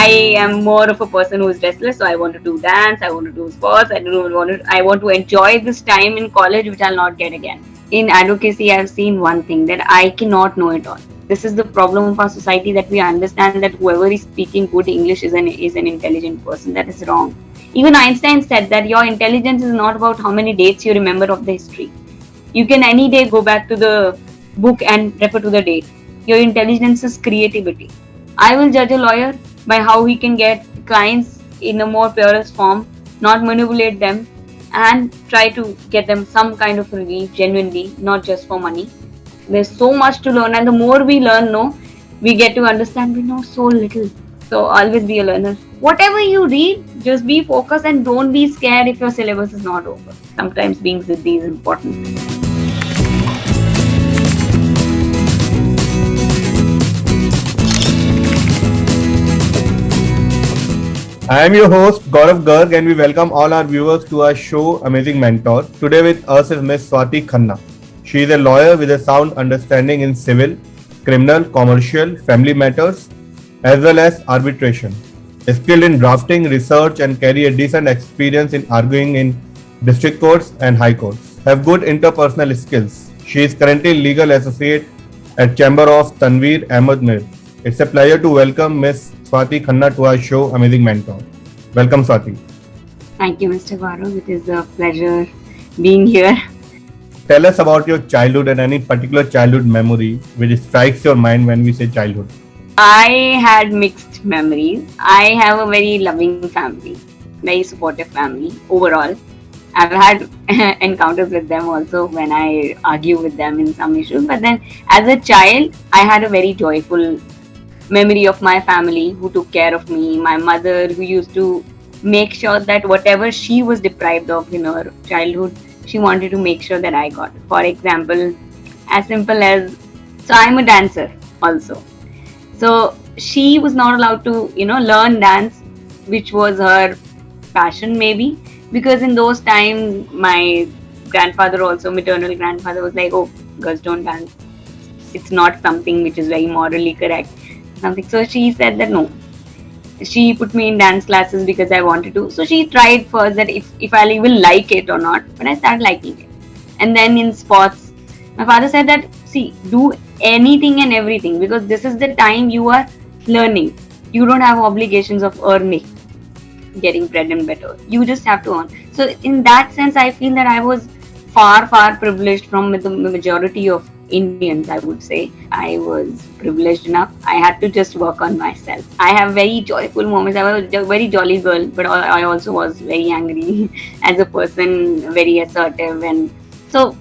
I am more of a person who is restless, so I want to do dance, I want to do sports, I want to enjoy this time in college which I'll not get again. In advocacy, I've seen one thing, that I cannot know it all. This is the problem of our society, that we understand that whoever is speaking good English is an intelligent person. That is wrong. Even Einstein said that your intelligence is not about how many dates you remember of the history. You can any day go back to the book and refer to the date. Your intelligence is creativity. I will judge a lawyer by how he can get clients in a more purest form, not manipulate them, and try to get them some kind of relief genuinely, not just for money. There's so much to learn, and the more we learn, we get to understand we know so little. So always be a learner. Whatever you read, just be focused and don't be scared if your syllabus is not over. Sometimes being Siddhi is important. I am your host Gaurav Garg, and we welcome all our viewers to our show Amazing Mentor. Today with us is Ms. Swati Khanna. She is a lawyer with a sound understanding in civil, criminal, commercial, family matters, as well as arbitration. Skilled in drafting, research, and carry a decent experience in arguing in district courts and high courts. Have good interpersonal skills. She is currently legal associate at Chamber of Tanveer Ahmed Mir. It's a pleasure to welcome Ms. Swati Khanna to our show Amazing Mentor. Welcome, Swati. Thank you, Mr. Gaurav. It is a pleasure being here. Tell us about your childhood and any particular childhood memory which strikes your mind when we say childhood. I had mixed memories. I have a very loving family, very supportive family overall. I've had encounters with them also when I argue with them in some issues. But then as a child, I had a very joyful memory of my family who took care of me. My mother, who used to make sure that whatever she was deprived of in her childhood, she wanted to make sure that I got it. For example, as simple as, so I'm a dancer also. So she was not allowed to, learn dance, which was her passion maybe, because in those times, my grandfather also, maternal grandfather, was like, oh, girls don't dance. It's not something which is very morally correct. Something. So she said that no. She put me in dance classes because I wanted to. So she tried first that if I will like it or not, but I started liking it. And then in sports, my father said that, see, do anything and everything, because this is the time you are learning. You don't have obligations of earning, getting bread and butter. You just have to earn. So in that sense, I feel that I was far privileged from the majority of Indians, I would say. I was privileged enough. I had to just work on myself. I have very joyful moments. I was a very jolly girl, but I also was very angry as a person, very assertive, and so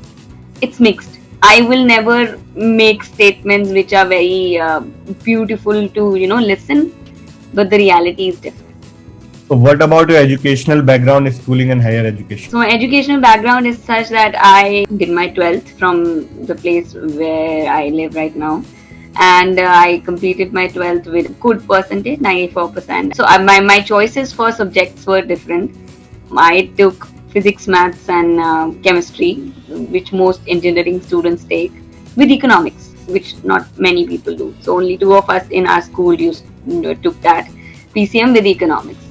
it's mixed. I will never make statements which are very beautiful to listen, but the reality is different. So what about your educational background, schooling and higher education? So my educational background is such that I did my 12th from the place where I live right now. And I completed my 12th with good percentage, 94%. So my choices for subjects were different. I took physics, maths and chemistry, which most engineering students take, with economics, which not many people do. So only two of us in our school took that PCM with economics.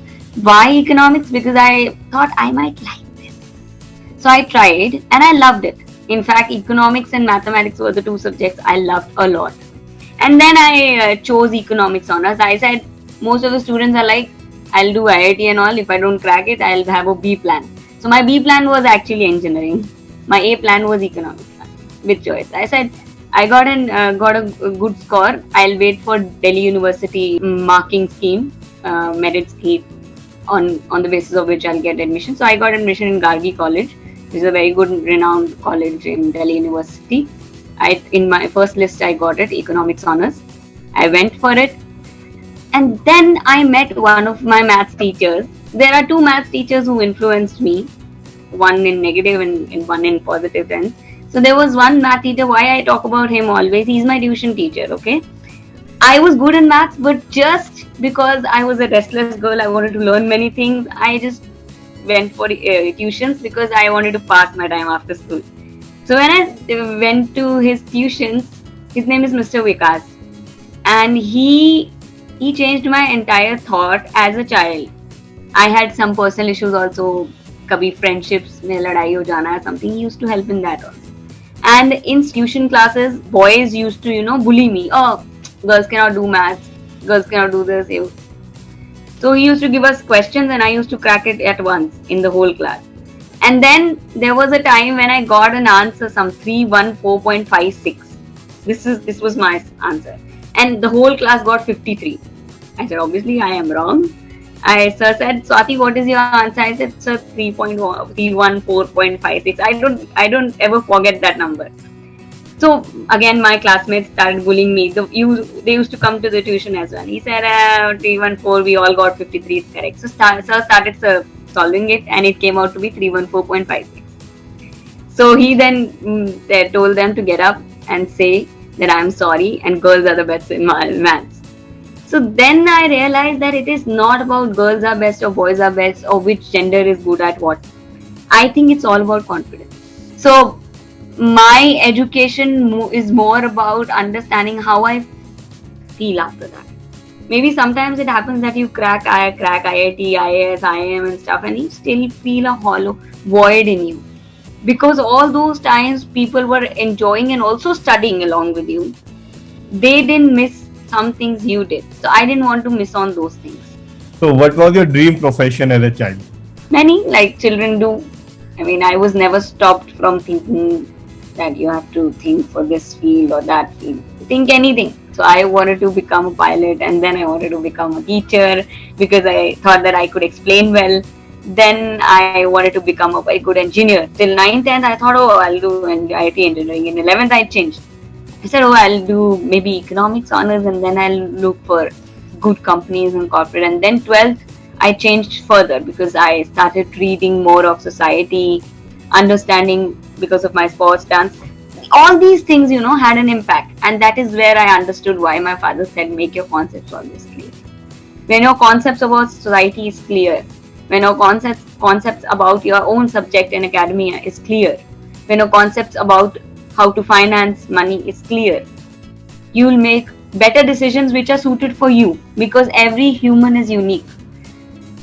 Why economics? Because I thought I might like this. So I tried and I loved it. In fact, economics and mathematics were the two subjects I loved a lot. And then I chose economics honors. I said, most of the students are like, I'll do IIT and all. If I don't crack it, I'll have a B plan. So my B plan was actually engineering. My A plan was economics with choice. I said, I got a good score. I'll wait for Delhi University marking scheme, merit scheme, on the basis of which I'll get admission. So I got admission in Gargi College, which is a very good renowned college in Delhi University. In my first list I got it, economics honors. I went for it, and then I met one of my maths teachers. There are two maths teachers who influenced me, one in negative and one in positive sense. So there was one math teacher, why I talk about him always, he's my tuition teacher, okay? I was good in maths, but just because I was a restless girl, I wanted to learn many things. I just went for tuitions because I wanted to pass my time after school. So when I went to his tuitions, his name is Mr. Vikas, and he he changed my entire thought as a child. I had some personal issues also. Kabhi friendships mein ladai ho jana or something. He used to help in that also. And in tuition classes, boys used to, bully me. Oh, girls cannot do maths. Girls cannot do this. So he used to give us questions and I used to crack it at once in the whole class. And then there was a time when I got an answer, some 314.56. This was my answer. And the whole class got 53. I said, obviously I am wrong. Sir said, Swati, what is your answer? I said, sir, 314.56. I don't ever forget that number. So again, my classmates started bullying me. They used to come to the tuition as well. He said, 314, we all got 53 is correct. So sir started solving it and it came out to be 314.56. So he then told them to get up and say that I'm sorry and girls are the best in maths. So then I realized that it is not about girls are best or boys are best or which gender is good at what. I think it's all about confidence. So my education is more about understanding how I feel after that. Maybe sometimes it happens that you crack IIT, IAS, IIM and stuff and you still feel a hollow void in you. Because all those times people were enjoying and also studying along with you. They didn't miss some things you did. So I didn't want to miss on those things. So what was your dream profession as a child? Many, like children do. I mean, I was never stopped from thinking that you have to think for this field or that field. Think anything. So I wanted to become a pilot and then I wanted to become a teacher because I thought that I could explain well. Then I wanted to become a very good engineer. Till 9th, 10th, I thought, I'll do IT engineering. In 11th, I changed. I said, I'll do maybe economics honors and then I'll look for good companies and corporate. And then 12th, I changed further because I started reading more of society, understanding because of my sports dance. All these things, had an impact. And that is where I understood why my father said, make your concepts always clear. When your concepts about society is clear, when your concepts about your own subject in academia is clear, when your concepts about how to finance money is clear, you will make better decisions which are suited for you because every human is unique.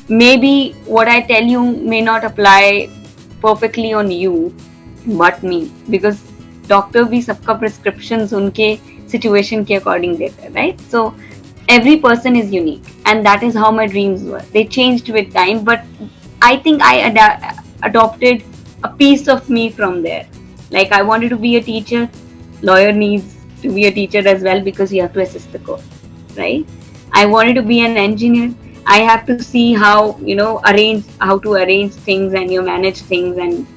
Maybe what I tell you may not apply perfectly on you, but me, because doctor bhi sabka prescriptions unke situation ke according deta, right? So every person is unique and that is how my dreams were. They changed with time, but I think I adopted a piece of me from there. Like I wanted to be a teacher, lawyer needs to be a teacher as well because you have to assist the court, right? I wanted to be an engineer. I have to see how, how to arrange things and manage things and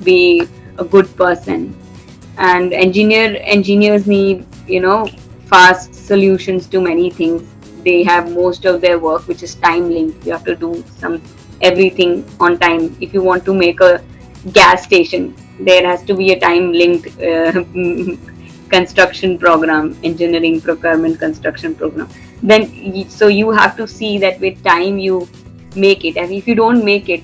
be a good person. And engineers need, fast solutions to many things. They have most of their work which is time linked. You have to do everything on time. If you want to make a gas station, there has to be a time linked construction program, engineering procurement construction program. Then so you have to see that with time you make it, and if you don't make it,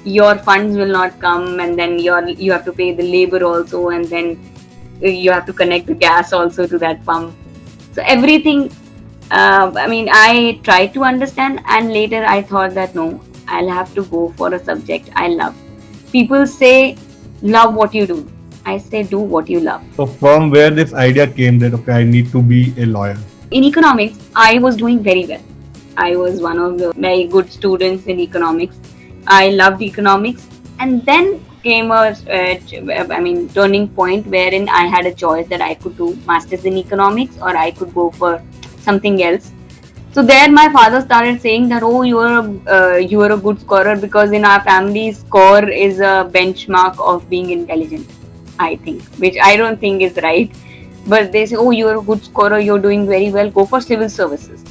your funds will not come, and then you have to pay the labor also, and then you have to connect the gas also to that pump. So everything, I tried to understand, and later I thought that no, I'll have to go for a subject I love. People say love what you do. I say do what you love. So from where this idea came that okay, I need to be a lawyer? In economics, I was doing very well. I was one of the very good students in economics. I loved economics, and then came a turning point wherein I had a choice that I could do masters in economics or I could go for something else. So there my father started saying that, oh, you are a good scorer, because in our family score is a benchmark of being intelligent, I think, which I don't think is right. But they say, oh, you're a good scorer, you're doing very well, go for civil services.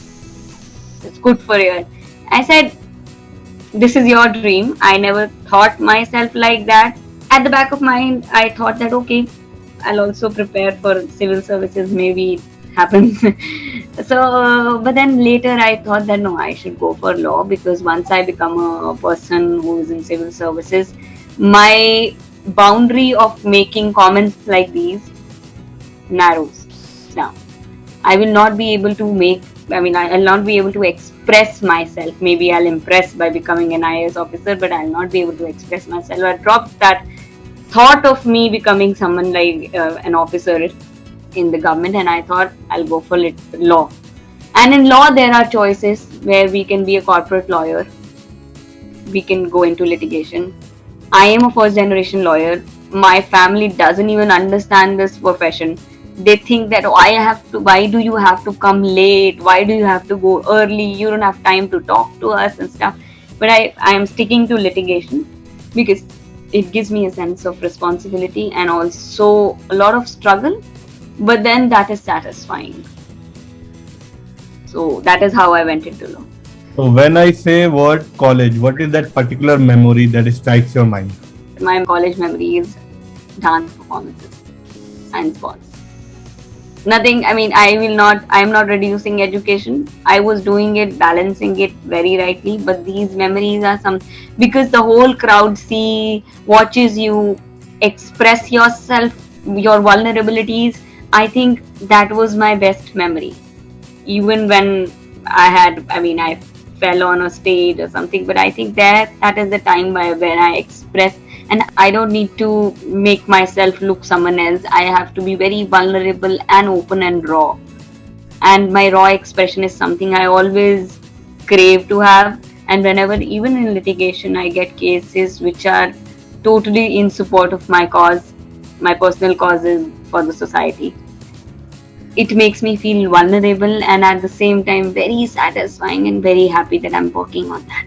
It's good for you. I said, this is your dream. I never thought myself like that. At the back of my mind, I thought that, okay, I'll also prepare for civil services, maybe it happens. So, but then later I thought that no, I should go for law, because once I become a person who is in civil services, my boundary of making comments like these narrows down. I will not be able to make I'll not be able to express myself. Maybe I'll impress by becoming an IAS officer, but I'll not be able to express myself. I dropped that thought of me becoming someone like an officer in the government, and I thought I'll go for law. And in law, there are choices where we can be a corporate lawyer, we can go into litigation. I am a first generation lawyer. My family doesn't even understand this profession. They think that why do you have to come late? Why do you have to go early? You don't have time to talk to us and stuff. But I am sticking to litigation because it gives me a sense of responsibility and also a lot of struggle. But then that is satisfying. So that is how I went into law. So when I say word college, what is that particular memory that strikes your mind? My college memory is dance performances and sports. Nothing, I'm not reducing education. I was doing it, balancing it very rightly, but these memories are because the whole crowd watches you express yourself, your vulnerabilities. I think that was my best memory. Even when I fell on a stage or something, but I think that is the time when I express, and I don't need to make myself look someone else. I have to be very vulnerable and open and raw. And my raw expression is something I always crave to have. And whenever, even in litigation, I get cases which are totally in support of my cause, my personal causes for the society, it makes me feel vulnerable and at the same time very satisfying and very happy that I'm working on that.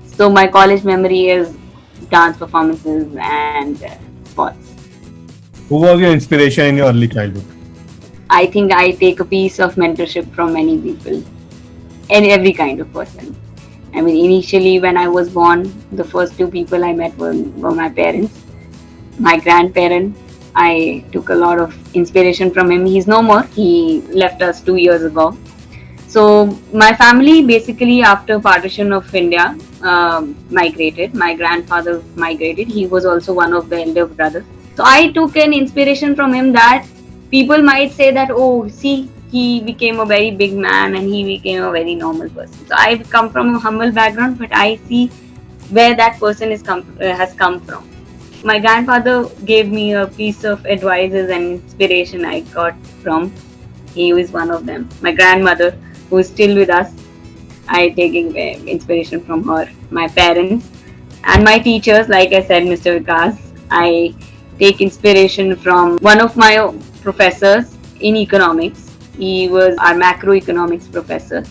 So my college memory is dance performances and sports. Who was your inspiration in your early childhood? I think I take a piece of mentorship from many people and every kind of person. Initially when I was born, the first two people I met were my parents. My grandparent, I took a lot of inspiration from him. He's no more. He left us 2 years ago. So my family basically, after partition of India, migrated. My grandfather migrated. He was also one of the elder brothers. So I took an inspiration from him that people might say that, oh, see, he became a very big man and he became a very normal person. So I come from a humble background, but I see where that person has come from. My grandfather gave me a piece of advices and inspiration I got from. He was one of them. My grandmother, who is still with us, I taking inspiration from her. My parents and my teachers, like I said, Mr. Vikas, I take inspiration from one of my professors in economics. He was our macroeconomics professor,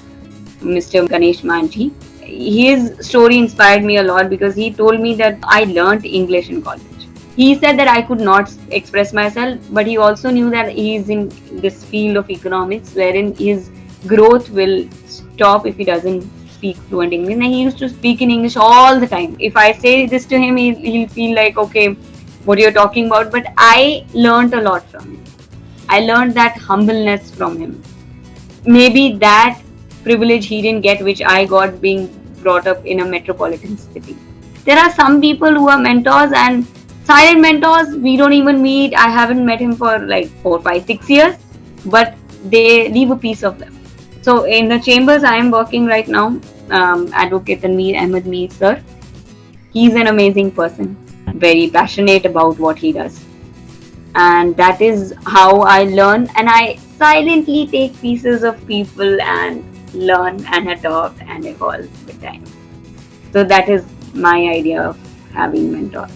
Mr. Ganesh Manji. His story inspired me a lot because he told me that I learned English in college. He said that I could not express myself, but he also knew that he is in this field of economics wherein his growth will stop if he doesn't speak fluent English. And he used to speak in English all the time. If I say this to him, he'll feel like, okay, what you're talking about. But I learned a lot from him. I learned that humbleness from him. Maybe that privilege he didn't get, which I got being brought up in a metropolitan city. There are some people who are mentors and silent mentors. We don't even meet. I haven't met him for like 4, 5, 6 years, but they leave a piece of them. So in the chambers I am working right now, Advocate Ahmed Mir sir, he's an amazing person, very passionate about what he does. And that is how I learn, and I silently take pieces of people and learn and adopt and evolve with time. So that is my idea of having mentors.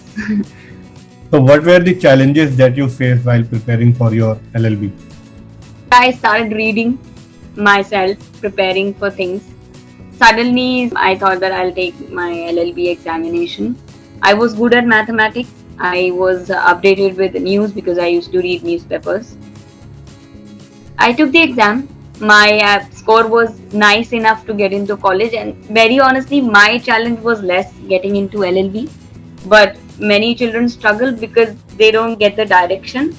So what were the challenges that you faced while preparing for your LLB? I started reading myself, preparing for things. Suddenly, I thought that I'll take my LLB examination. I was good at mathematics. I was updated with the news because I used to read newspapers. I took the exam. My score was nice enough to get into college, and very honestly, my challenge was less getting into LLB. But many children struggle because they don't get the direction.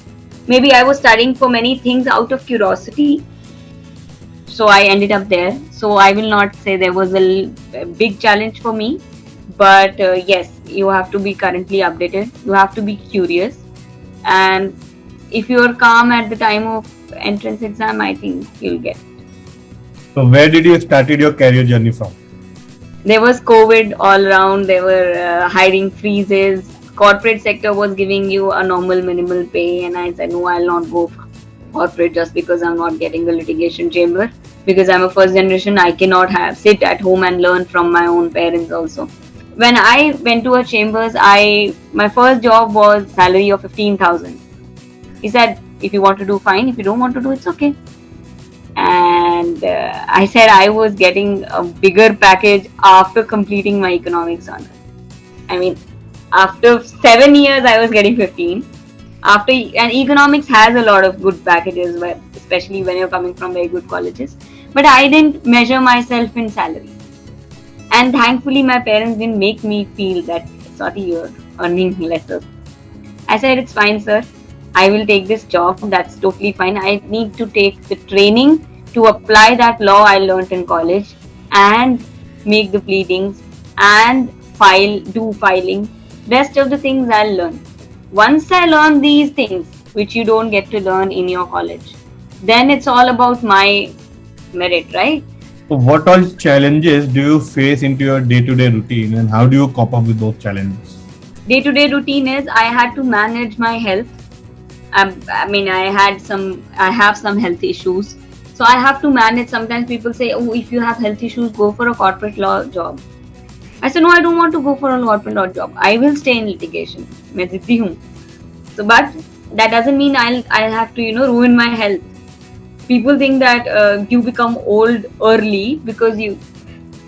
Maybe I was studying for many things out of curiosity, so I ended up there. So I will not say there was a big challenge for me, but yes, you have to be currently updated. You have to be curious, and if you are calm at the time of entrance exam, I think you'll get it. So where did you started your career journey from? There was COVID all around. There were hiring freezes. Corporate sector was giving you a normal minimal pay, and I said no, I'll not go for corporate just because I'm not getting the litigation chamber. Because I'm a first generation, I cannot have sit at home and learn from my own parents also. When I went to a chambers, I my first job was salary of 15,000. He said, if you want to do, fine. If you don't want to do, it's okay. And I said I was getting a bigger package after completing my economics honors. I mean, after 7 years, I was getting 15. And economics has a lot of good packages, especially when you're coming from very good colleges. But I didn't measure myself in salary. And thankfully, my parents didn't make me feel that, Swati, you're earning lesser. I said, it's fine, sir. I will take this job. That's totally fine. I need to take the training to apply that law I learned in college and make the pleadings and do filing. Rest of the things I'll learn. Once I learn these things, which you don't get to learn in your college, then it's all about my merit, right? So what all challenges do you face into your day-to-day routine, and how do you cope up with those challenges? Day-to-day routine is I had to manage my health. I have some health issues. So I have to manage. Sometimes people say, oh, if you have health issues, go for a corporate law job. I said, no, I don't want to go for a corporate law job. I will stay in litigation. मैं जिद्दी हूँ. So, but that doesn't mean I'll have to, ruin my health. People think that you become old early because you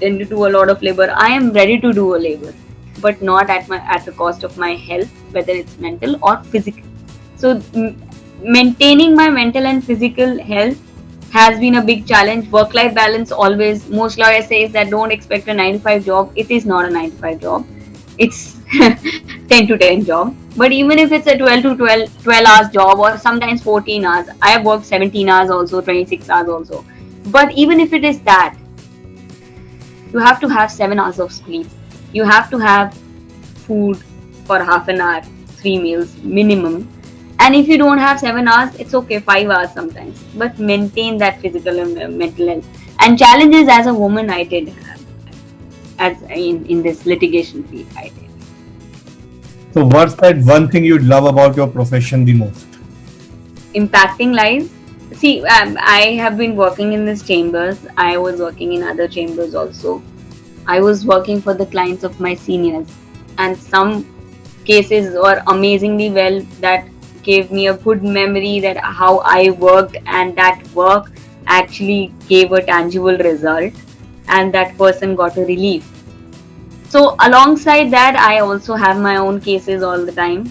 tend to do a lot of labor. I am ready to do a labor, but not at the cost of my health, whether it's mental or physical. So maintaining my mental and physical health has been a big challenge. Work-life balance always, most lawyers say that don't expect a 9 to 5 job. It is not a 9 to 5 job. It's 10 to 10 job. But even if it's a 12 to 12 hours job or sometimes 14 hours, I have worked 17 hours also, 26 hours also. But even if it is that, you have to have 7 hours of sleep. You have to have food for half an hour, 3 meals minimum. And if you don't have 7 hours, it's okay, 5 hours sometimes. But maintain that physical and mental health. And challenges as a woman I did have, as in this litigation field I did. So what's that one thing you love about your profession the most? Impacting lives. See, I have been working in these chambers. I was working in other chambers also. I was working for the clients of my seniors. And some cases were amazingly well that gave me a good memory that how I worked, and that work actually gave a tangible result and that person got a relief. So alongside that, I also have my own cases all the time.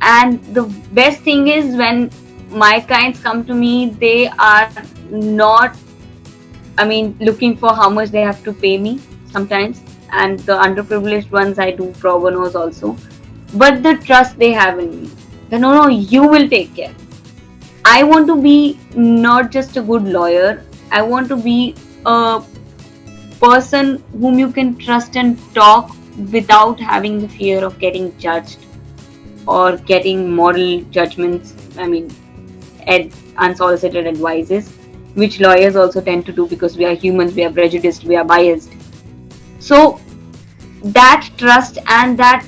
And the best thing is when my clients come to me, they are not, looking for how much they have to pay me sometimes. And the underprivileged ones, I do pro bonos also. But the trust they have in me. No, you will take care. I want to be not just a good lawyer. I want to be a person whom you can trust and talk without having the fear of getting judged or getting moral judgments. Unsolicited advices, which lawyers also tend to do because we are humans, we are prejudiced, we are biased. So that trust and that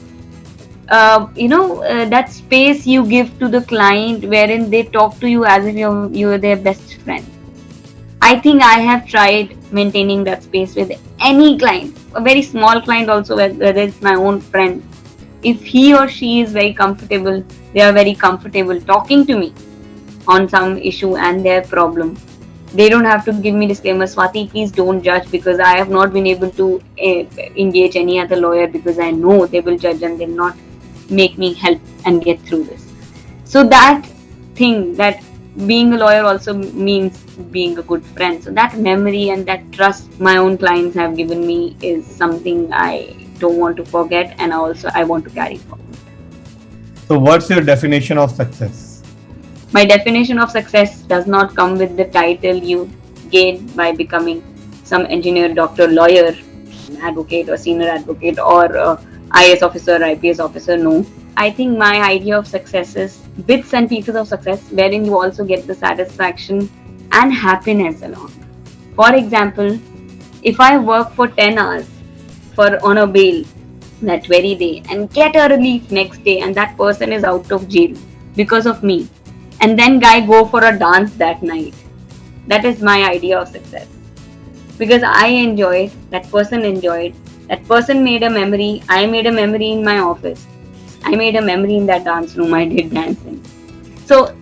that space you give to the client wherein they talk to you as if you're their best friend. I think I have tried maintaining that space with any client, a very small client also, whether it's my own friend. If he or she is very comfortable, they are very comfortable talking to me on some issue and their problem. They don't have to give me disclaimer, Swati, please don't judge, because I have not been able to engage any other lawyer because I know they will judge and they'll not make me help and get through this. So that thing, that being a lawyer also means being a good friend. So that memory and that trust my own clients have given me is something I don't want to forget, and I want to carry forward. So what's your definition of success? My definition of success does not come with the title you gain by becoming some engineer, doctor, lawyer, advocate or senior advocate or IAS officer, IPS officer. No. I think my idea of success is bits and pieces of success wherein you also get the satisfaction and happiness along. For example, if I work for 10 hours on a bail that very day and get a relief next day, and that person is out of jail because of me, and then guy go for a dance that night, that is my idea of success. Because I enjoyed, that person enjoyed, that person made a memory, I made a memory in my office, I made a memory in that dance room, I did dancing. So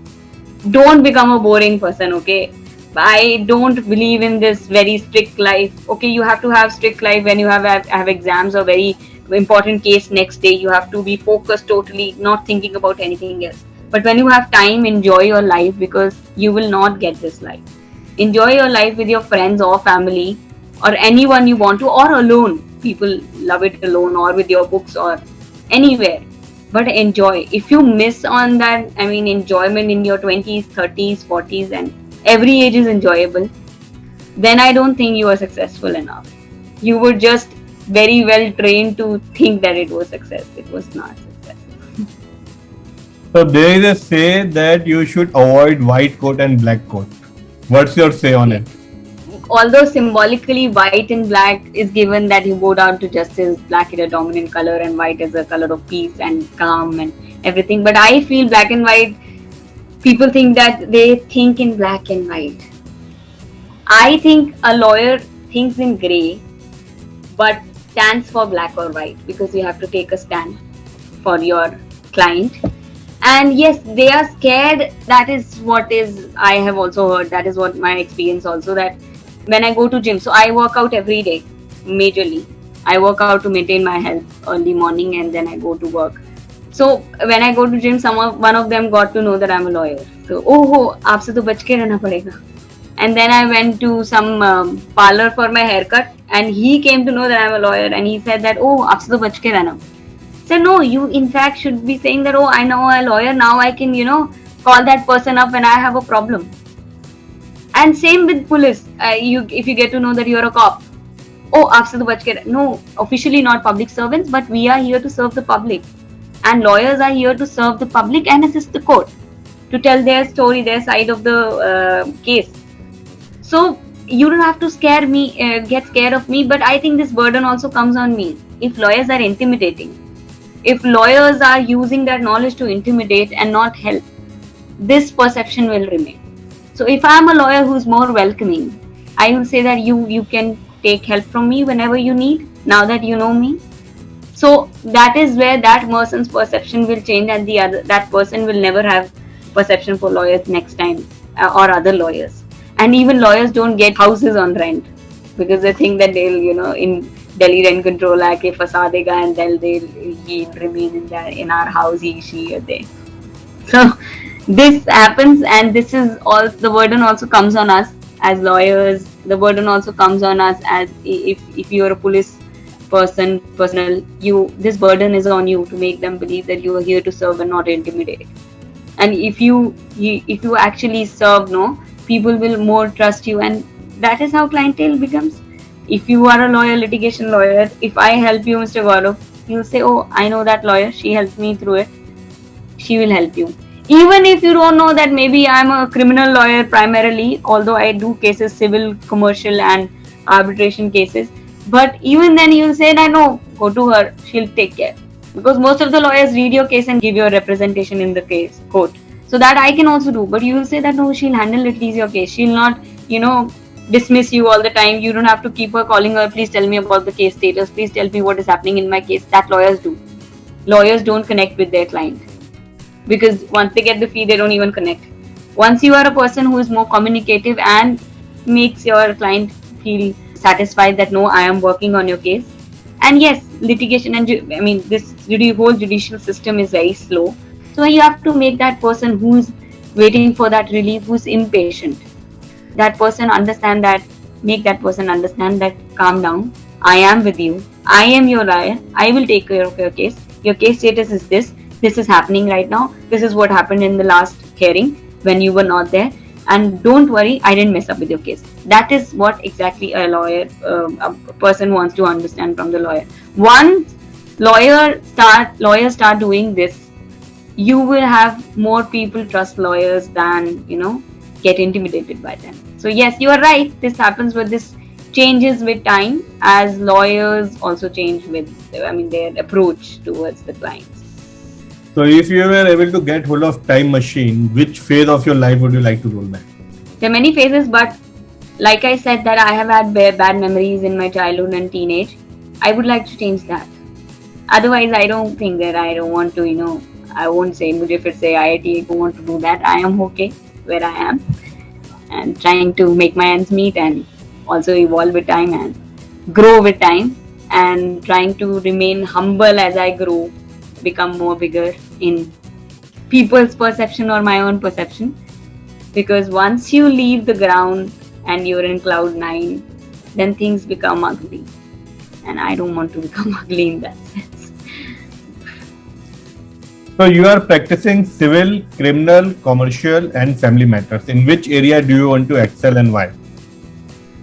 don't become a boring person, okay? I don't believe in this very strict life. Okay, you have to have strict life when you have exams or very important case next day. You have to be focused totally, not thinking about anything else. But when you have time, enjoy your life, because you will not get this life. Enjoy your life with your friends or family or anyone you want to, or alone. People love it alone, or with your books, or anywhere. But enjoy. If you miss on that, enjoyment in your 20s, 30s, 40s, and every age is enjoyable, then I don't think you are successful enough. You were just very well trained to think that it was success. It was not success. So there is a say that you should avoid white coat and black coat. What's your say on it? Although symbolically white and black is given, that you bow down to justice, black is a dominant color and white is a color of peace and calm and everything. But I feel black and white, people think that they think in black and white. I think a lawyer thinks in grey but stands for black or white, because you have to take a stand for your client. And yes, they are scared. That is what is, I have also heard, that is what my experience also, that when I go to gym, so I work out every day, majorly. I work out to maintain my health early morning, and then I go to work. So when I go to gym, one of them got to know that I'm a lawyer. So, aapse to bach ke rehna padega. And then I went to some parlor for my haircut, and he came to know that I'm a lawyer, and he said that, aapse to bach ke rehna. So no, you in fact should be saying that, I know a lawyer, now I can, call that person up when I have a problem. And same with police. If you get to know that you're a cop, aapse to bach ke. No, officially not public servants, but we are here to serve the public. And lawyers are here to serve the public and assist the court to tell their story, their side of the case. So you don't have to get scared of me, but I think this burden also comes on me. If lawyers are intimidating, if lawyers are using that knowledge to intimidate and not help, this perception will remain. So if I'm a lawyer who's more welcoming, I will say that you can take help from me whenever you need, now that you know me. So that is where that person's perception will change, and that person will never have perception for lawyers next time, or other lawyers. And even lawyers don't get houses on rent, because they think that they'll, in Delhi Rent Control Act, fasa dega, and he'll remain in our house, she or they. So this happens, and this is all, the burden also comes on us as lawyers. The burden also comes on us as if you're a police personnel, this burden is on you to make them believe that you are here to serve and not intimidate. And if you actually serve, people will more trust you, and that is how clientele becomes. If you are a lawyer, litigation lawyer, if I help you, Mr. Gaurav, you'll say, I know that lawyer, she helped me through it, she will help you. Even if you don't know that maybe I'm a criminal lawyer primarily, although I do cases, civil, commercial and arbitration cases, but even then you'll say that, no, go to her, she'll take care. Because most of the lawyers read your case and give you a representation in the court. So that I can also do, but you will say that, no, she'll handle at least your case. She'll not, dismiss you all the time. You don't have to keep her calling her, please tell me about the case status, please tell me what is happening in my case. That lawyers do. Lawyers don't connect with their client, because once they get the fee, they don't even connect. Once you are a person who is more communicative and makes your client feel satisfied that, no, I am working on your case. And yes, litigation and this whole judicial system is very slow. So you have to make that person who's waiting for that relief, who's impatient, make that person understand that, calm down, I am with you, I am your lawyer, I will take care of your case. Your case status is this is happening right now, this is what happened in the last hearing when you were not there, and don't worry, I didn't mess up with your case. That is what exactly a person wants to understand from the lawyer. Once lawyers start doing this, you will have more people trust lawyers than get intimidated by them. So yes, you are right. This happens, but this changes with time as lawyers also change with, their approach towards the clients. So, if you were able to get hold of time machine, which phase of your life would you like to roll back? There are many phases, but like I said, that I have had bad memories in my childhood and teenage. I would like to change that. Otherwise, I don't think that I don't want to, I won't say, if it's say IIT, I don't want to do that. I am okay where I am and trying to make my ends meet and also evolve with time and grow with time and trying to remain humble as I grow, become more bigger in people's perception or my own perception. Because once you leave the ground and you're in cloud nine, then things become ugly. And I don't want to become ugly in that sense. So, you are practicing civil, criminal, commercial, and family matters. In which area do you want to excel and why?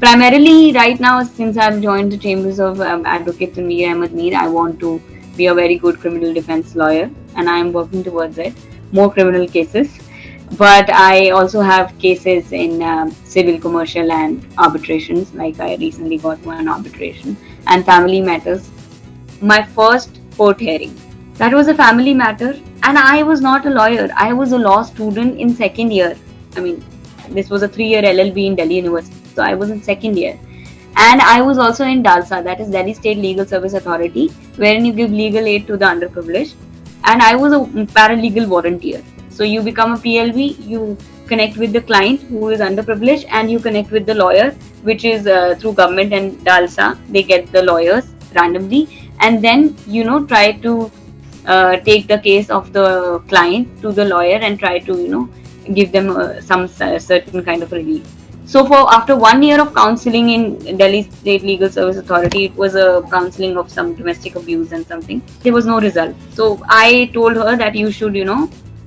Primarily, right now, since I've joined the chambers of Advocate Biography of Ms, I want to be a very good criminal defense lawyer, and I am working towards it. More criminal cases, but I also have cases in civil, commercial, and arbitrations. Like I recently got one arbitration and family matters. My first court hearing, that was a family matter, and I was not a lawyer. I was a law student in second year. This was a 3-year LLB in Delhi University. So I was in second year. And I was also in DALSA, that is Delhi State Legal Service Authority, wherein you give legal aid to the underprivileged. And I was a paralegal volunteer. So you become a PLV, you connect with the client who is underprivileged, and you connect with the lawyer, which is through government and DALSA. They get the lawyers randomly, and then try to take the case of the client to the lawyer and try to give them some certain kind of relief. So after 1 year of counseling in Delhi State Legal Service Authority, it was a counseling of some domestic abuse and something. There was no result. So I told her that you should,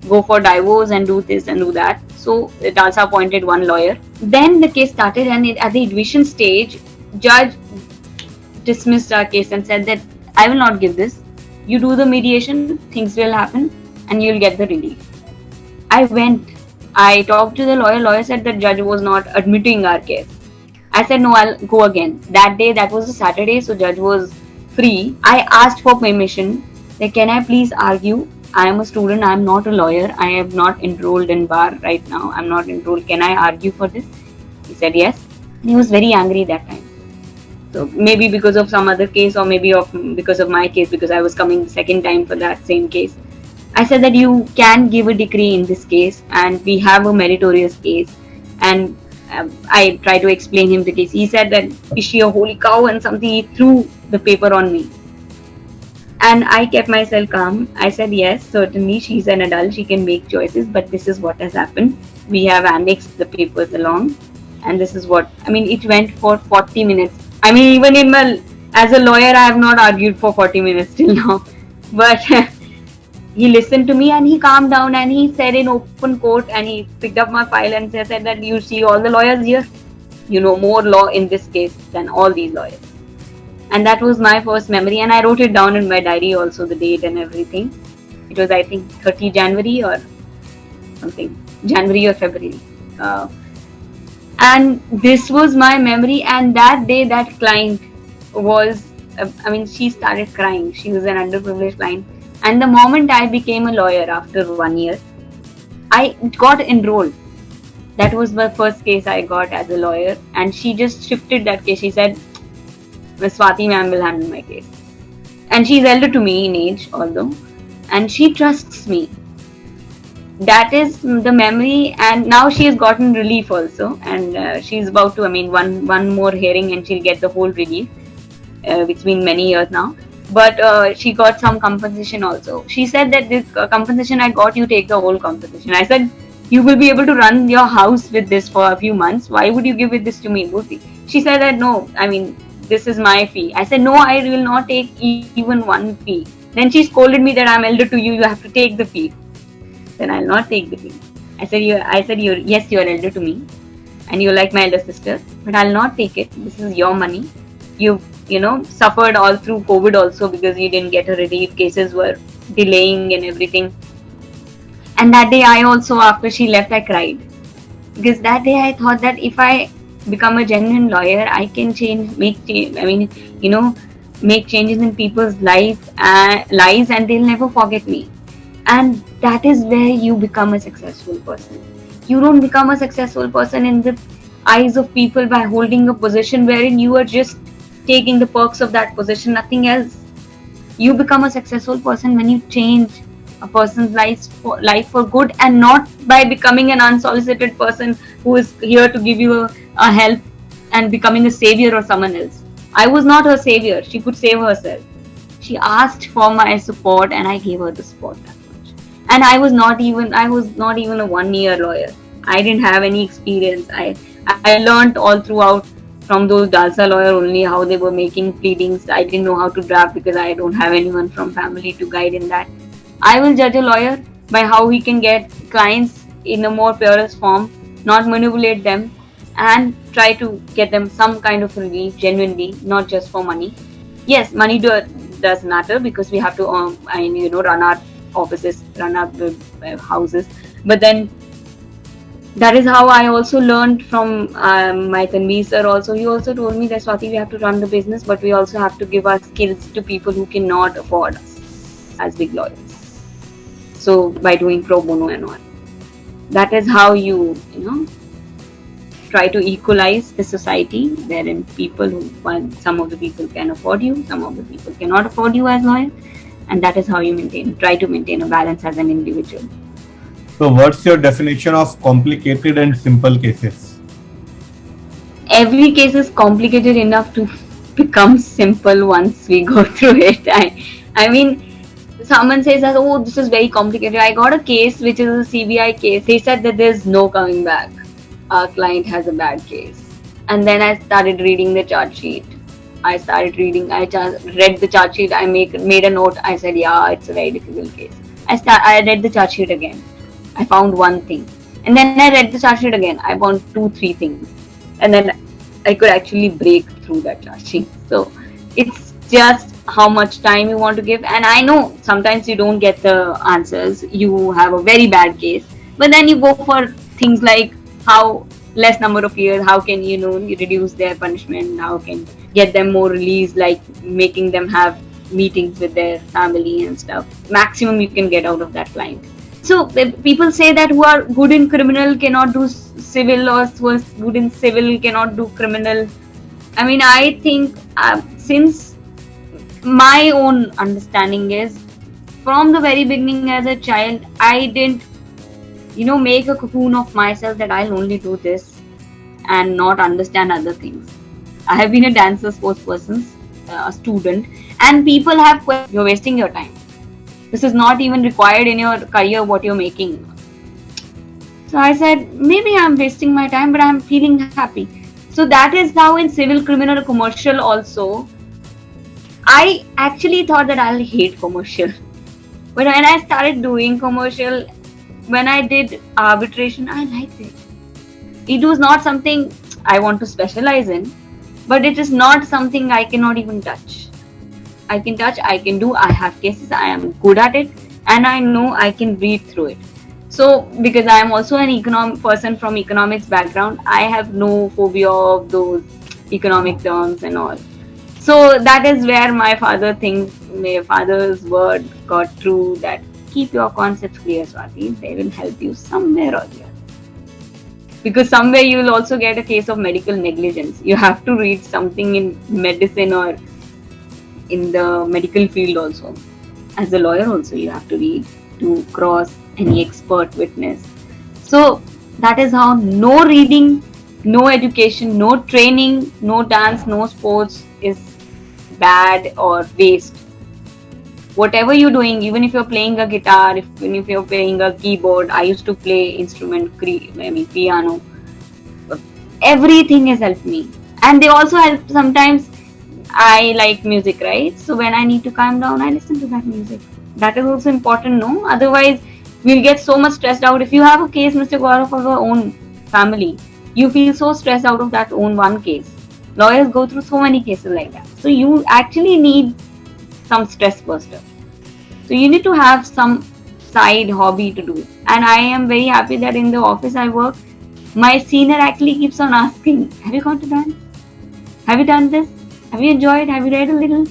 go for divorce and do this and do that. So DALSA appointed one lawyer. Then the case started, and at the division stage, judge dismissed our case and said that I will not give this. You do the mediation, things will happen, and you'll get the relief. I went. I talked to the lawyer. Lawyer said that judge was not admitting our case. I said, no, I'll go again. That day, that was a Saturday, so judge was free. I asked for permission. That can I please argue? I am a student. I am not a lawyer. I have not enrolled in bar right now. I'm not enrolled. Can I argue for this? He said yes. And he was very angry that time. So maybe because of some other case, or maybe because of my case, because I was coming the second time for that same case. I said that you can give a decree in this case, and we have a meritorious case. And I tried to explain him the case. He said that, is she a holy cow and something? He threw the paper on me. And I kept myself calm. I said, yes, certainly she's an adult. She can make choices, but this is what has happened. We have annexed the papers along. And this is what, it went for 40 minutes. Even as a lawyer, I have not argued for 40 minutes till now. But he listened to me and he calmed down, and he said in open court, and he picked up my file and said that you see all the lawyers here, you know more law in this case than all these lawyers. And that was my first memory, and I wrote it down in my diary also, the date and everything. It was, I think, 30 January or something, January or February. And this was my memory. And that day, that client was, she started crying. She was an underprivileged client. And the moment I became a lawyer after 1 year, I got enrolled. That was the first case I got as a lawyer. And she just shifted that case. She said, Ms. Swati ma'am will handle my case. And she's elder to me in age, although. And she trusts me. That is the memory. And now she has gotten relief also. And she's about to, one more hearing and she'll get the whole relief. It's been many years now. But she got some compensation also. She said that this compensation I got, you take the whole compensation. I said, you will be able to run your house with this for a few months. Why would you give this to me? She said that no, this is my fee. I said, no, I will not take even one fee. Then she scolded me that I'm elder to you, you have to take the fee. Then I'll not take the fee. I said, yes, you're elder to me and you're like my elder sister, but I'll not take it. This is your money. You suffered all through COVID also because you didn't get a relief. Cases were delaying and everything. And that day I also, after she left, I cried. Because that day I thought that if I become a genuine lawyer, I can make change. I mean, you know, make changes in people's lives, and they'll never forget me. And that is where you become a successful person. You don't become a successful person in the eyes of people by holding a position wherein you are just taking the perks of that position, nothing else. You become a successful person when you change a person's life for good, and not by becoming an unsolicited person who is here to give you a help and becoming a savior or someone else. I was not her savior. She could save herself. She asked for my support and I gave her the support that much. And I was not even a 1 year lawyer. I didn't have any experience. I learned all throughout from those Dalsa lawyer only how they were making pleadings. I didn't know how to draft because I don't have anyone from family to guide in that. I will judge a lawyer by how he can get clients in a more purest form, not manipulate them, and try to get them some kind of relief genuinely, not just for money. Yes, money does matter because we have to, run our offices, run our houses. But then that is how I also learned from my Tanveer sir. Also, he also told me that Swati, we have to run the business, but we also have to give our skills to people who cannot afford us as big lawyers. So by doing pro bono and all, that is how you try to equalize the society, wherein some of the people can afford you, some of the people cannot afford you as lawyers, and that is how you try to maintain a balance as an individual. So, what's your definition of complicated and simple cases? Every case is complicated enough to become simple once we go through it. I mean, someone says that, oh, this is very complicated. I got a case which is a CBI case. They said that there's no coming back. Our client has a bad case. And then I started reading the charge sheet. I read the charge sheet. I made a note. I said, yeah, it's a very difficult case. I read the charge sheet again. I found one thing. And then I read the charge sheet again. I found 2-3 things. And then I could actually break through that charge sheet. So it's just how much time you want to give. And I know sometimes you don't get the answers. You have a very bad case. But then you go for things like how less number of years, how can you reduce their punishment, how can get them more release, like making them have meetings with their family and stuff. Maximum you can get out of that client. So people say that who are good in criminal cannot do civil, or who are good in civil cannot do criminal. I mean, I think since my own understanding is, from the very beginning as a child, I didn't make a cocoon of myself that I'll only do this and not understand other things. I have been a dancer, sports person, a student, and people have questioned, you're wasting your time. This is not even required in your career, what you're making. So I said, maybe I'm wasting my time, but I'm feeling happy. So that is how in civil, criminal, commercial also, I actually thought that I'll hate commercial. But when I started doing commercial, when I did arbitration, I liked it. It was not something I want to specialize in, but it is not something I cannot even touch. I can touch, I can do, I have cases, I am good at it, and I know I can read through it. So, because I am also an person from economics background, I have no phobia of those economic terms and all. So that is where my father's word got true, that keep your concepts clear, Swati. They will help you somewhere or the other. Because somewhere you will also get a case of medical negligence. You have to read something in medicine or in the medical field also. As a lawyer also, you have to read to cross any expert witness. So that is how no reading, no education, no training, no dance, no sports is bad or waste. Whatever you're doing, even if you're playing a guitar, even if you're playing a keyboard, I used to play piano. Everything has helped me. And they also help sometimes. I like music, right? So when I need to calm down, I listen to that music. That is also important, no? Otherwise, we'll get so much stressed out. If you have a case, Mr. Gaurav, of your own family, you feel so stressed out of that one case. Lawyers go through so many cases like that. So you actually need some stress buster. So you need to have some side hobby to do. And I am very happy that in the office I work, My senior actually keeps on asking, have you gone to dance? Have you done this? Have you enjoyed? Have you read a little?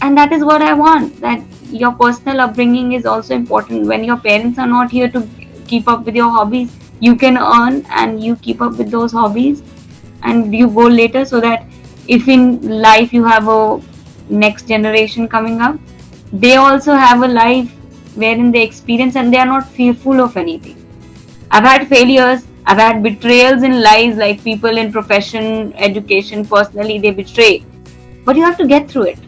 And that is what I want, that your personal upbringing is also important. When your parents are not here to keep up with your hobbies, you can earn and you keep up with those hobbies and you go later, so that if in life you have a next generation coming up, they also have a life wherein they experience and they are not fearful of anything. I've had failures, I've had betrayals in lives, like people in profession, education, personally, they betray. But you have to get through it.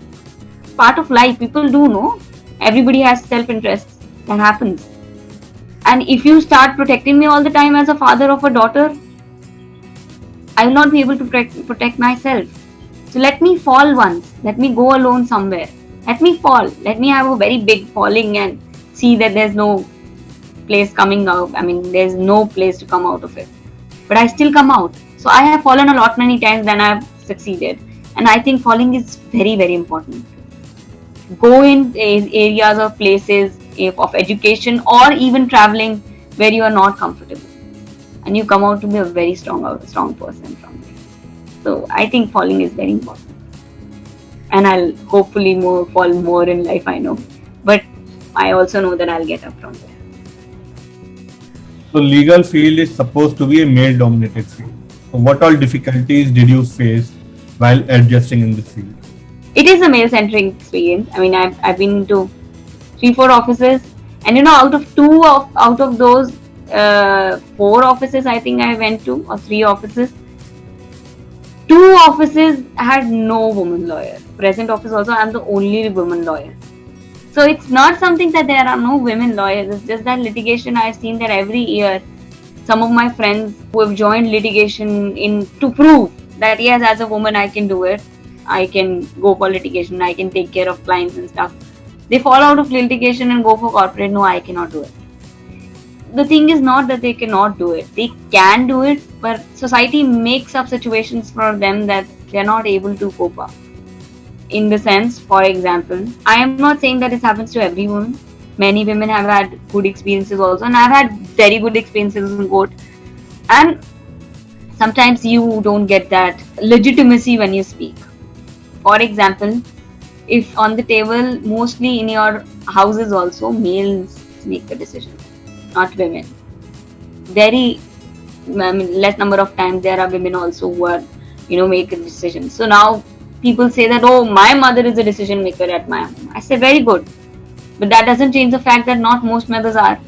Part of life, people do know. Everybody has self-interest. That happens. And if you start protecting me all the time as a father of a daughter, I will not be able to protect myself. So let me fall once. Let me go alone somewhere. Let me fall. Let me have a very big falling and see that there's no place coming out. I mean, there's no place to come out of it. But I still come out. So I have fallen a lot many times than I've succeeded. And I think falling is very, very important. Go in areas or places of education or even traveling where you are not comfortable. And you come out to be a very strong person from there. So I think falling is very important. And I'll hopefully fall more in life, I know. But I also know that I'll get up from there. So legal field is supposed to be a male-dominated field. So what all difficulties did you face while adjusting in this field? It is a male-centric experience. I mean, I've been to 3-4 offices, and out of those 4 offices I think I went to, or 3 offices, 2 offices had no woman lawyer. Present office also, I'm the only woman lawyer. So it's not something that there are no women lawyers. It's just that litigation, I've seen that every year some of my friends who have joined litigation to prove that yes, as a woman I can do it, I can go for litigation, I can take care of clients and stuff. They fall out of litigation and go for corporate. No, I cannot do it. The thing is not that they cannot do it. They can do it, but society makes up situations for them that they are not able to cope up. In the sense, for example, I am not saying that this happens to every woman. Many women have had good experiences also, and I've had very good experiences in court. And sometimes you don't get that legitimacy when you speak. For example, if on the table, mostly in your houses also, males make the decision, not women. Very less number of times there are women also who are, make a decision. So now people say that, oh, my mother is a decision maker at my home. I say, very good. But that doesn't change the fact that not most mothers are.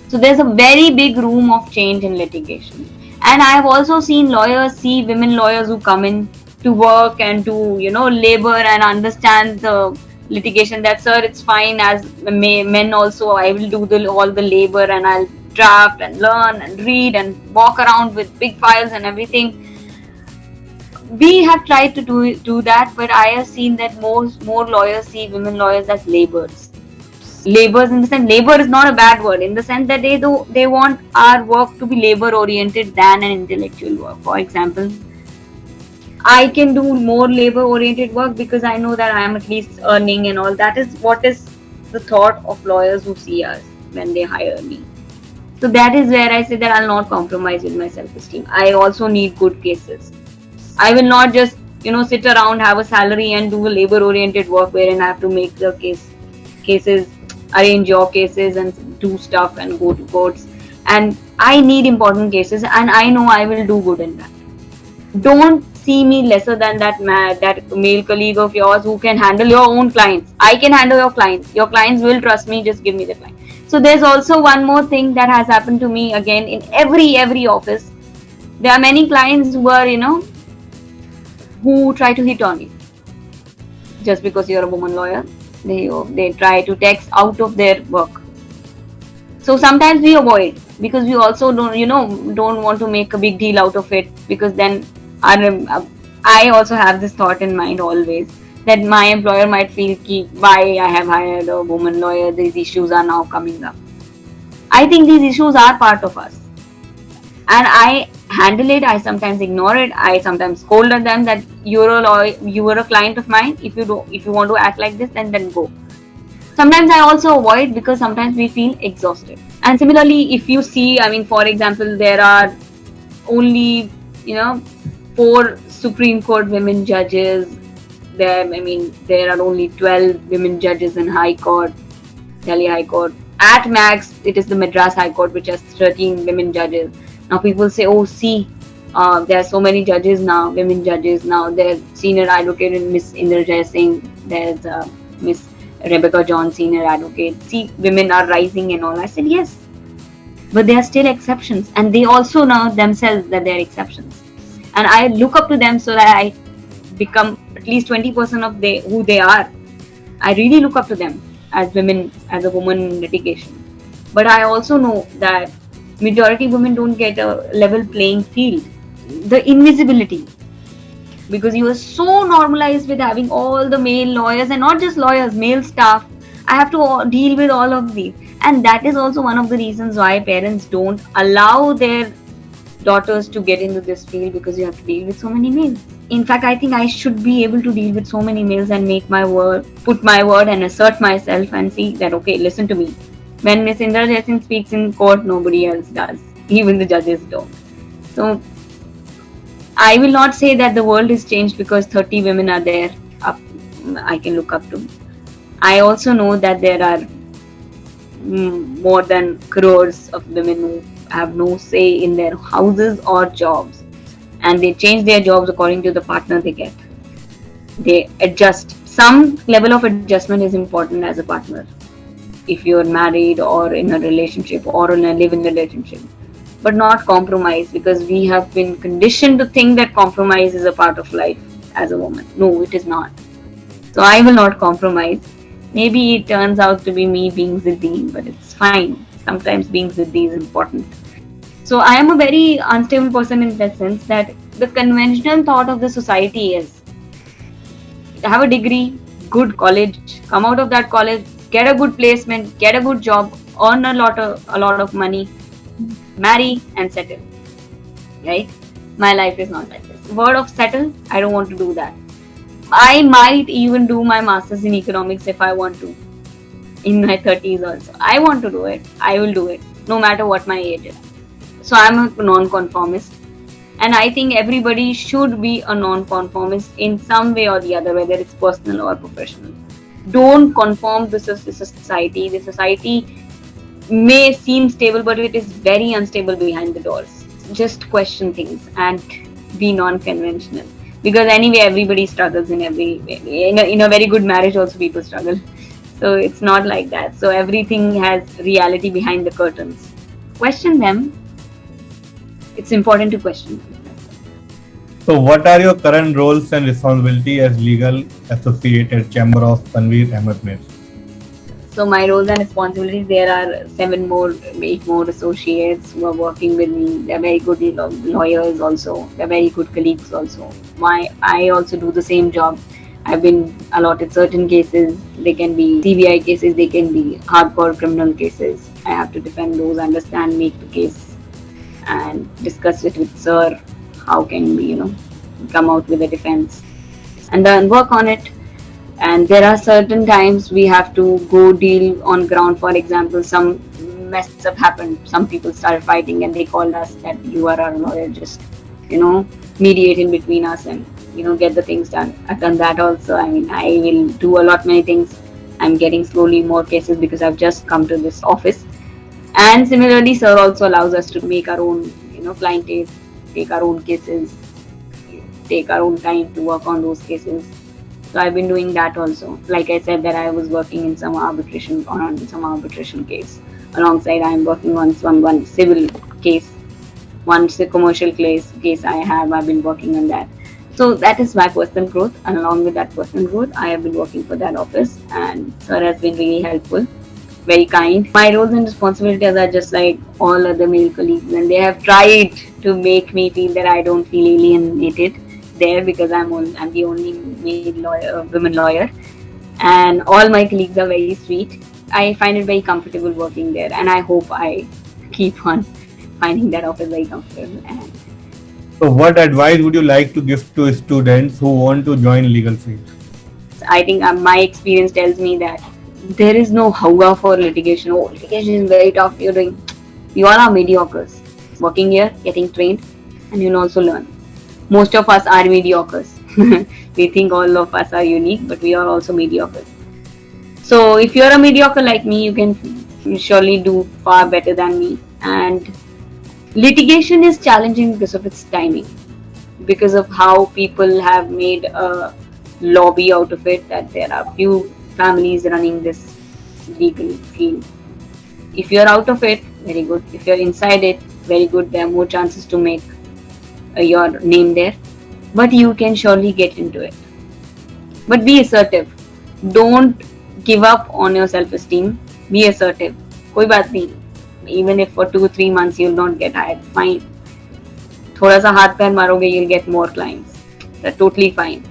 So there's a very big room of change in litigation. And I have also seen women lawyers who come in to work and to, labor and understand the litigation, that, sir, it's fine, as men also, I will do all the labor and I'll draft and learn and read and walk around with big files and everything. We have tried to do that, but I have seen that more lawyers see women lawyers as laborers. Laborers in the sense, labor is not a bad word, in the sense that they want our work to be labor oriented than an intellectual work. For example, I can do more labor oriented work because I know that I am at least earning and all. That is what is the thought of lawyers who see us when they hire me. So that is where I say that I'll not compromise with my self-esteem. I also need good cases. I will not just, sit around, have a salary and do a labor-oriented work wherein I have to make the cases, arrange your cases and do stuff and go to courts. And I need important cases and I know I will do good in that. Don't see me lesser than that male colleague of yours who can handle your own clients. I can handle your clients. Your clients will trust me. Just give me the client. So there's also one more thing that has happened to me again in every office. There are many clients who are, who try to hit on you just because you're a woman lawyer. They try to tax out of their work. So sometimes we avoid, because we also don't want to make a big deal out of it, because then I also have this thought in mind always that my employer might feel why I have hired a woman lawyer, these issues are now coming up. I think these issues are part of us, and I handle it. I sometimes ignore it. I sometimes scold at them that you are a client of mine. If you want to act like this, then go. Sometimes I also avoid because sometimes we feel exhausted. And similarly, if you see, I mean, for example, there are only, 4 Supreme Court women judges. There are only 12 women judges in High Court, Delhi High Court. At max, it is the Madras High Court, which has 13 women judges. Now people say, oh, see, there are so many judges now, women judges now. There's senior advocate in Miss Indrajay Singh. There's Miss Rebecca John, senior advocate. See, women are rising and all. I said, yes, but they are still exceptions, and they also know themselves that they are exceptions. And I look up to them so that I become at least 20% of who they are. I really look up to them as women, as a woman in litigation. But I also know that majority women don't get a level playing field. The invisibility, because you are so normalized with having all the male lawyers, and not just lawyers, male staff. I have to deal with all of these, and that is also one of the reasons why parents don't allow their daughters to get into this field, because you have to deal with so many males. In fact, I think I should be able to deal with so many males and make my word, put my word and assert myself and see that, okay, listen to me. When Miss Indra Jaising speaks in court, nobody else does. Even the judges don't. So I will not say that the world is changed because 30 women are there I can look up to. I also know that there are more than crores of women who have no say in their houses or jobs, and they change their jobs according to the partner they get. They adjust. Some level of adjustment is important as a partner, if you're married or in a relationship or in a live-in relationship, but not compromise, because we have been conditioned to think that compromise is a part of life as a woman. No, it is not. So I will not compromise. Maybe it turns out to be me being ziddi, but it's fine. Sometimes being ziddi is important. So I am a very unstable person in that sense, that the conventional thought of the society is have a degree, good college, come out of that college, get a good placement, get a good job, earn a lot of money, marry and settle. Right? My life is not like this. Word of settle, I don't want to do that. I might even do my masters in economics if I want to, in my 30s also. I want to do it. I will do it, no matter what my age is. So I'm a non-conformist, and I think everybody should be a non-conformist in some way or the other, whether it's personal or professional. Don't conform to the society. The society may seem stable, but it is very unstable behind the doors. Just question things and be non-conventional. Because anyway, everybody struggles in every way. In a very good marriage also people struggle. So it's not like that. So everything has reality behind the curtains. Question them. It's important to question them. So what are your current roles and responsibility as legal associate at Chamber of Tanveer Ahmed Ms? So my roles and responsibilities, there are 8 more associates who are working with me. They're very good lawyers also. They're very good colleagues also. I also do the same job. I've been allotted certain cases. They can be CBI cases, they can be hardcore criminal cases. I have to defend those, understand, make the case, and discuss it with sir. How can we, come out with a defense, and then work on it. And there are certain times we have to go deal on ground. For example, some mess up happened. Some people started fighting and they called us that you are our lawyer, just, mediate in between us and, get the things done. I've done that also. I will do a lot many things. I'm getting slowly more cases because I've just come to this office. And similarly, sir also allows us to make our own, clientele, take our own cases, take our own time to work on those cases. So I've been doing that also. Like I said, that I was working in some arbitration case. Alongside, I'm working on one civil case, one commercial case I've been working on that. So that is my personal growth, and along with that personal growth, I have been working for that office, and sir has been really helpful, very kind. My roles and responsibilities are just like all other male colleagues, and they have tried to make me feel that I don't feel alienated there, because I'm the only women lawyer, and all my colleagues are very sweet. I find it very comfortable working there, and I hope I keep on finding that office very comfortable. And so what advice would you like to give to students who want to join legal field? I think my experience tells me that There is no hauwa for litigation. Oh, litigation is very tough. You're doing. We all are mediocres. Working here, getting trained, and you'll also learn. Most of us are mediocres. We think all of us are unique, but we are also mediocres. So if you're a mediocre like me, you can surely do far better than me. And litigation is challenging because of its timing, because of how people have made a lobby out of it, that there are few families running this legal field. If you're out of it, very good. If you're inside it, very good. There are more chances to make your name there, but you can surely get into it. But be assertive. Don't give up on your self-esteem. Be assertive. कोई बात नहीं. Even if for 2-3 months you'll not get hired, fine. थोड़ा सा हाथ पैर मारोगे, you'll get more clients. That's totally fine.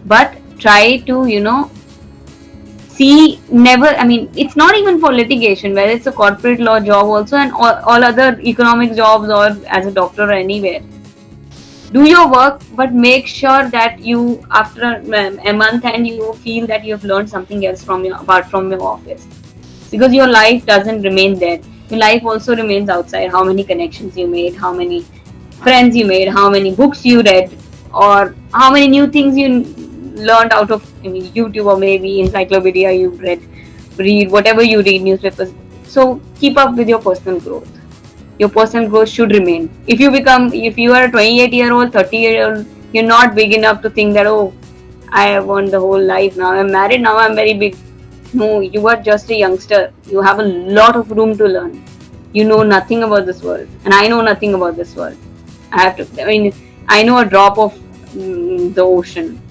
But try to, see, never, I mean, it's not even for litigation, whether it's a corporate law job also, and all other economic jobs, or as a doctor or anywhere. Do your work, but make sure that you, after a month, and you feel that you have learned something else apart from your office. Because your life doesn't remain there. Your life also remains outside. How many connections you made, how many friends you made, how many books you read, or how many new things you learned out of YouTube, or maybe encyclopedia you read whatever you read, newspapers. So keep up with your personal growth. Your personal growth should remain. If you are a 28-year-old, 30-year-old, you're not big enough to think that, oh, I have earned the whole life, now I'm married, now I'm very big. No, you are just a youngster. You have a lot of room to learn. You know nothing about this world, and I know nothing about this world. I know a drop of the ocean.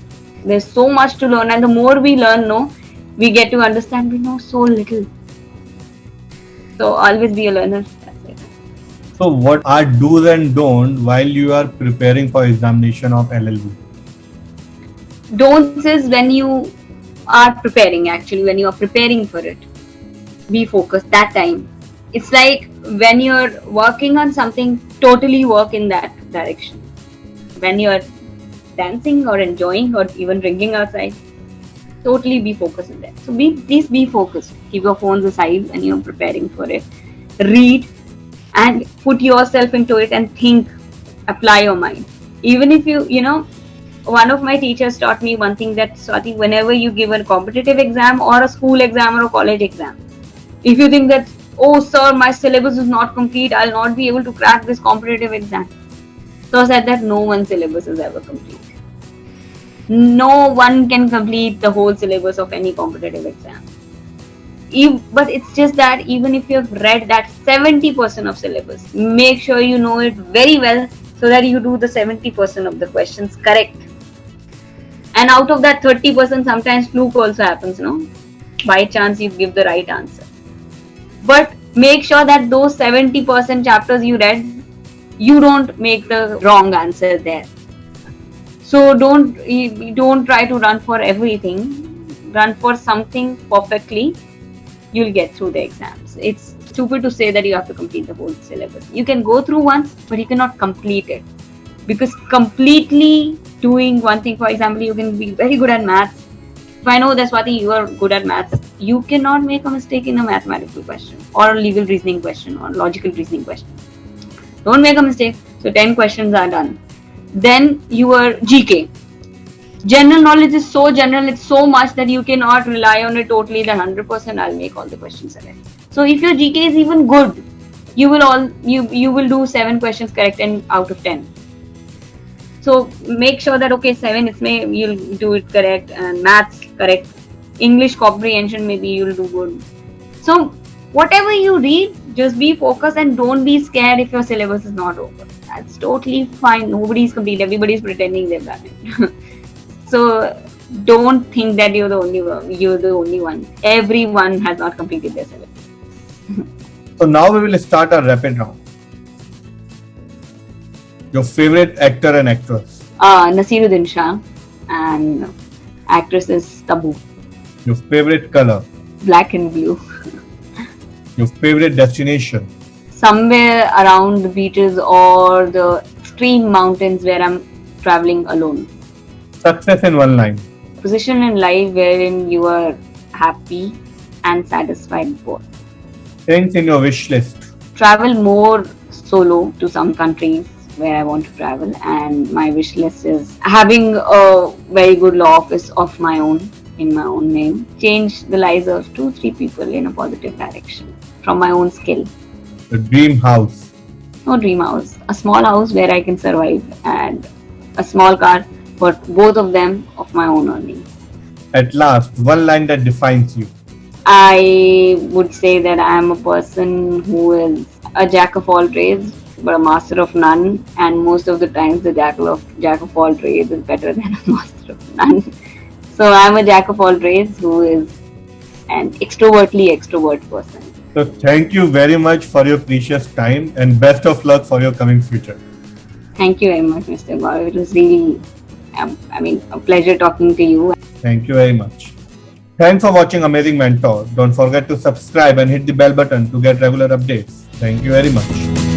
There's so much to learn, and the more we learn, we get to understand we know so little. So always be a learner. That's it. So what are do's and don'ts while you are preparing for examination of LLB? Don'ts is when you are preparing, actually, when you are preparing for it. Be focused that time. It's like when you're working on something, totally work in that direction. When you're dancing or enjoying or even drinking outside, totally be focused in that. So please be focused. Keep your phones aside when you're preparing for it. Read and put yourself into it and think, apply your mind. Even if one of my teachers taught me one thing, that Swati, whenever you give a competitive exam or a school exam or a college exam, if you think that, oh sir, my syllabus is not complete, I'll not be able to crack this competitive exam. So I said that no one's syllabus is ever complete. No one can complete the whole syllabus of any competitive exam. But it's just that even if you have read that 70% of syllabus, make sure you know it very well so that you do the 70% of the questions correct. And out of that 30%, sometimes fluke also happens, by chance you give the right answer. But make sure that those 70% chapters you read, you don't make the wrong answer there. So don't try to run for everything. Run for something perfectly. You'll get through the exams. It's stupid to say that you have to complete the whole syllabus. You can go through once, but you cannot complete it. Because completely doing one thing, for example, you can be very good at maths. If I know that, Swati, you are good at maths, you cannot make a mistake in a mathematical question or a legal reasoning question or logical reasoning question. Don't make a mistake. So 10 questions are done. Then your GK. General knowledge is so general, it's so much that you cannot rely on it totally that 100% I'll make all the questions correct. So if your GK is even good, you will do 7 questions correct and out of 10. So make sure that 7 you'll do it correct, and maths correct, English comprehension maybe you'll do good. So whatever you read, just be focused and don't be scared if your syllabus is not over. That's totally fine. Nobody's complete. Everybody's pretending they've done it. So don't think that you're the only one. Everyone has not completed their syllabus. So now we will start our rapid round. Your favorite actor and actress? Nasiruddin Shah, and actress is Tabu. Your favorite color? Black and blue. Your favorite destination? Somewhere around the beaches or the extreme mountains where I'm traveling alone. Success in one line? Position in life wherein you are happy and satisfied both. Things in your wish list. Travel more solo to some countries where I want to travel, and my wish list is having a very good law office of my own in my own name, change the lives of 2-3 people in a positive direction from my own skill. The dream house. No dream house, a small house where I can survive, and a small car for both of them of my own earning. At last, one line that defines you. I would say that I am a person who is a jack of all trades but a master of none, and most of the times the jack of all trades is better than a master of none. So I'm a jack of all trades who is an extrovert person. So thank you very much for your precious time and best of luck for your coming future. Thank you very much, Mr. Gaurav. It was really, a pleasure talking to you. Thank you very much. Thanks for watching Amazing Mentor. Don't forget to subscribe and hit the bell button to get regular updates. Thank you very much.